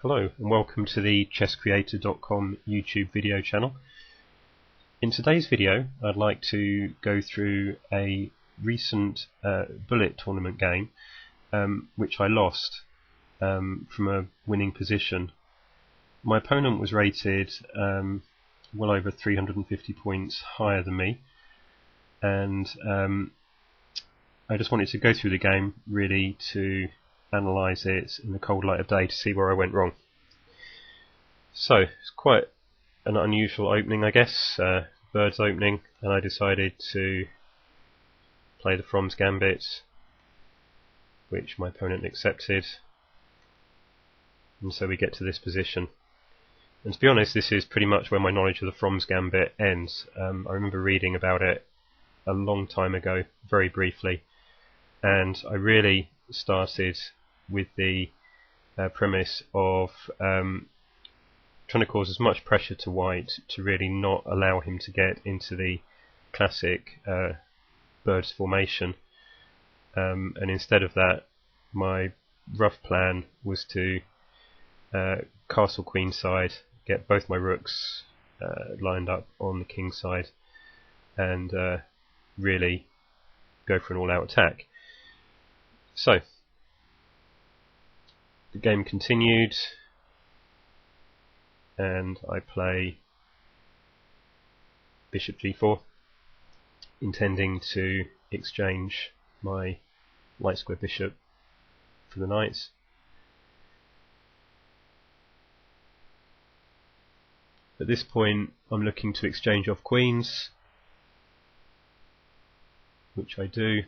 Hello and welcome to the chesscreator.com YouTube video channel. In today's video I'd like to go through a recent bullet tournament game which I lost from a winning position. My opponent was rated well over 350 points higher than me, and I just wanted to go through the game really to analyse it in the cold light of day to see where I went wrong. So it's quite an unusual opening, I guess, bird's opening, and I decided to play the From's Gambit, which my opponent accepted, and so we get to this position. And to be honest, this is pretty much where my knowledge of the From's Gambit ends. I remember reading about it a long time ago, very briefly, and I really started with the premise of trying to cause as much pressure to white to really not allow him to get into the classic bird's formation, and instead of that my rough plan was to castle queen side, get both my rooks lined up on the king side, and really go for an all-out attack. So the game continued, and I play bishop g4, intending to exchange my light square bishop for the knights. At this point I'm looking to exchange off queens, which I do,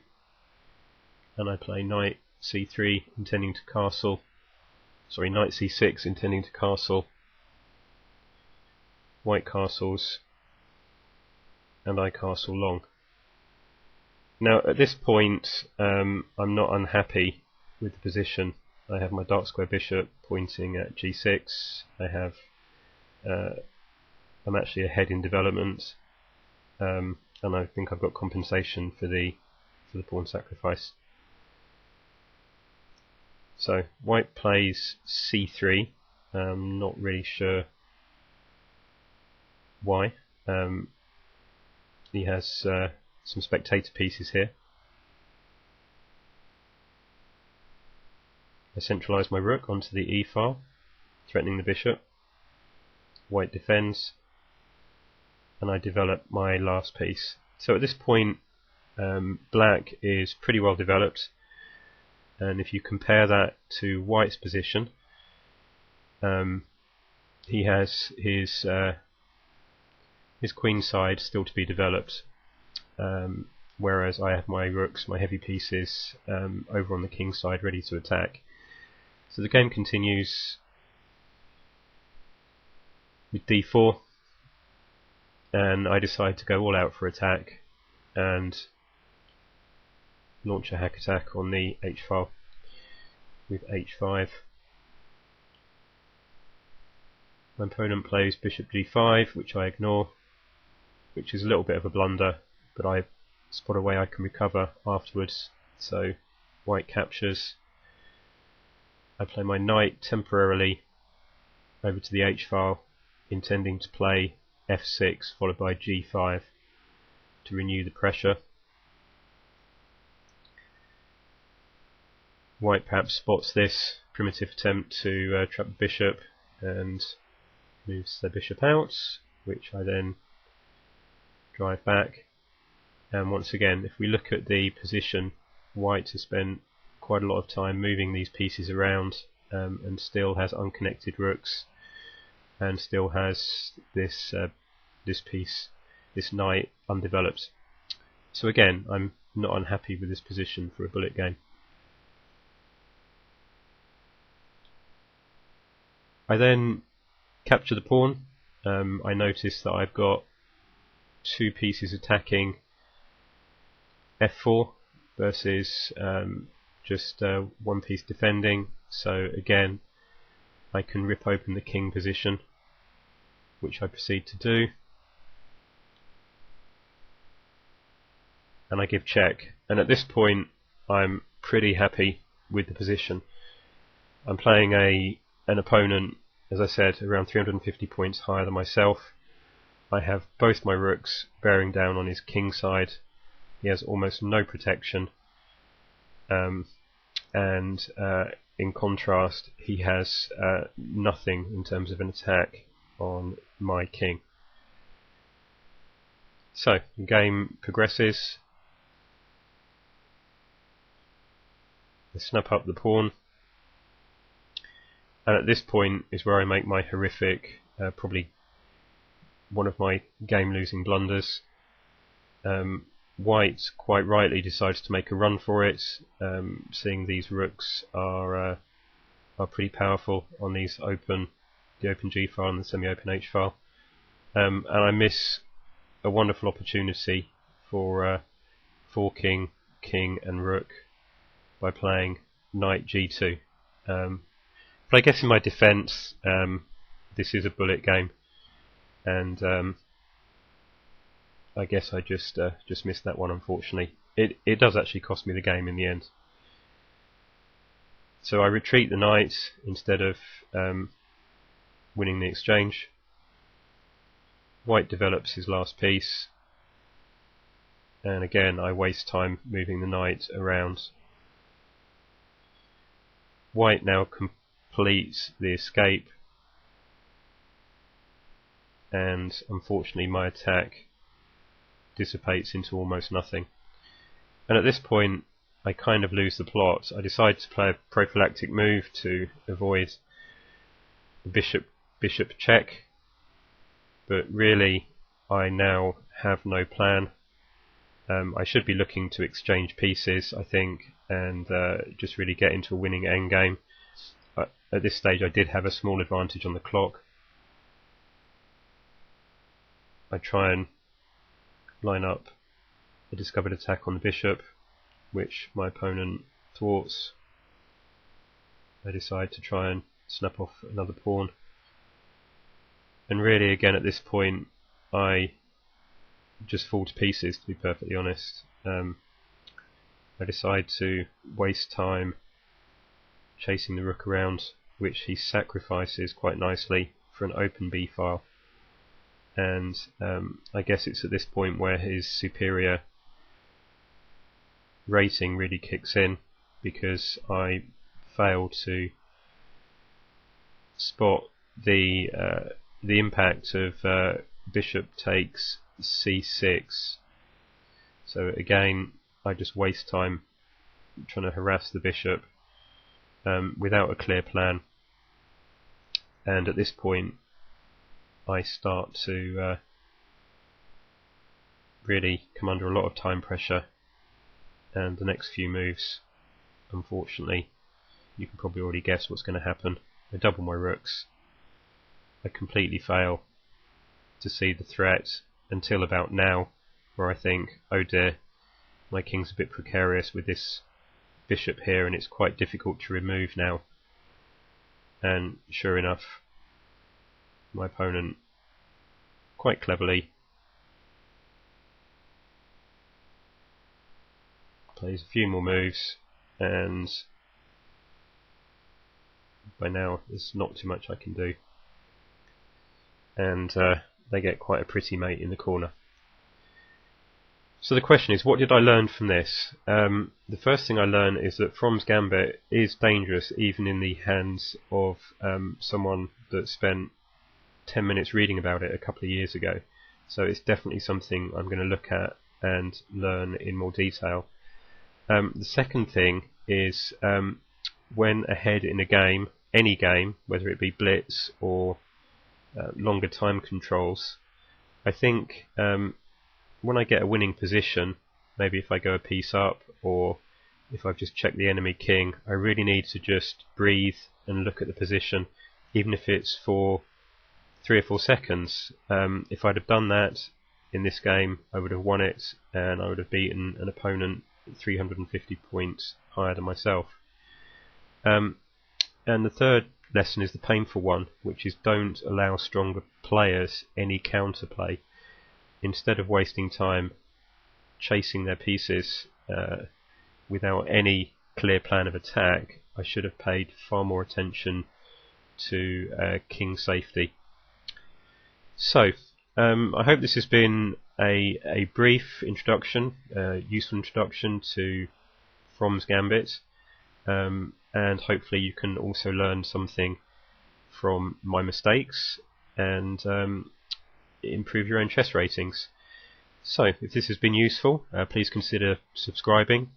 and I play knight c3 intending to castle, knight c6 intending to castle. White castles, and I castle long. Now at this point I'm not unhappy with the position. I have my dark square bishop pointing at g6. I'm actually ahead in development, and I think I've got compensation for the pawn sacrifice. So white plays c3. I'm not really sure why. He has some spectator pieces here. I centralise my rook onto the e file, threatening the bishop. White defends, and I develop my last piece. So at this point black is pretty well developed, and if you compare that to white's position, he has his queen side still to be developed, whereas I have my rooks, my heavy pieces, over on the king side ready to attack. So the game continues with d4, and I decide to go all out for attack and launch a hack attack on the h file with h5. My opponent plays bishop g5, which I ignore, which is a little bit of a blunder, but I spot a way I can recover afterwards. So white captures. I play my knight temporarily over to the h file, intending to play f6 followed by g5 to renew the pressure. White perhaps spots this primitive attempt to trap the bishop and moves the bishop out, which I then drive back. And once again, if we look at the position, white has spent quite a lot of time moving these pieces around, and still has unconnected rooks, and still has this piece, this knight, undeveloped. So again, I'm not unhappy with this position for a bullet game. I then capture the pawn. I notice that I've got two pieces attacking f4 versus just one piece defending, so again I can rip open the king position, which I proceed to do, and I give check. And at this point I'm pretty happy with the position. I'm playing a an opponent, as I said, around 350 points higher than myself. I have both my rooks bearing down on his king side. He has almost no protection, and in contrast, he has nothing in terms of an attack on my king. So the game progresses. I snap up the pawn, and at this point is where I make my horrific, probably one of my game-losing blunders. White quite rightly decides to make a run for it, seeing these rooks are pretty powerful on the open G file and the semi-open H file, and I miss a wonderful opportunity for forking king and rook by playing knight G2. But I guess in my defence, this is a bullet game, and I guess I just missed that one, unfortunately. It does actually cost me the game in the end. So I retreat the knight instead of winning the exchange. White develops his last piece, and again I waste time moving the knight around. White now completes the escape, and unfortunately my attack dissipates into almost nothing. And at this point I kind of lose the plot. I decide to play a prophylactic move to avoid the bishop check, but really I now have no plan. I should be looking to exchange pieces, I think, and just really get into a winning endgame. At this stage I did have a small advantage on the clock. I try and line up a discovered attack on the bishop, which my opponent thwarts. I decide to try and snap off another pawn, and really again at this point I just fall to pieces, to be perfectly honest. I decide to waste time chasing the rook around, which he sacrifices quite nicely for an open b file, and I guess it's at this point where his superior rating really kicks in, because I fail to spot the impact of bishop takes c6. So again I just waste time trying to harass the bishop without a clear plan, and at this point I start to really come under a lot of time pressure, and the next few moves, unfortunately, you can probably already guess what's going to happen. I double my rooks. I completely fail to see the threat until about now, where I think, oh dear, my king's a bit precarious with this bishop here and it's quite difficult to remove now. And sure enough, my opponent quite cleverly plays a few more moves, and by now there's not too much I can do, and they get quite a pretty mate in the corner. So the question is, what did I learn from this? The first thing I learned is that Fromm's Gambit is dangerous even in the hands of someone that spent 10 minutes reading about it a couple of years ago. So it's definitely something I'm going to look at and learn in more detail. The second thing is, when ahead in a game, any game, whether it be blitz or longer time controls, I think when I get a winning position, maybe if I go a piece up or if I've just checked the enemy king, I really need to just breathe and look at the position, even if it's for 3 or 4 seconds. If I'd have done that in this game, I would have won it, and I would have beaten an opponent 350 points higher than myself. And the third lesson is the painful one, which is don't allow stronger players any counterplay. Instead of wasting time chasing their pieces without any clear plan of attack, I should have paid far more attention to king safety. So I hope this has been a brief introduction, useful introduction to From's Gambit, and hopefully you can also learn something from my mistakes and improve your own chess ratings. So if this has been useful, please consider subscribing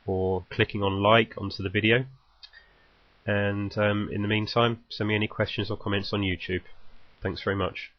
or clicking on like onto the video, and in the meantime, send me any questions or comments on YouTube. Thanks very much.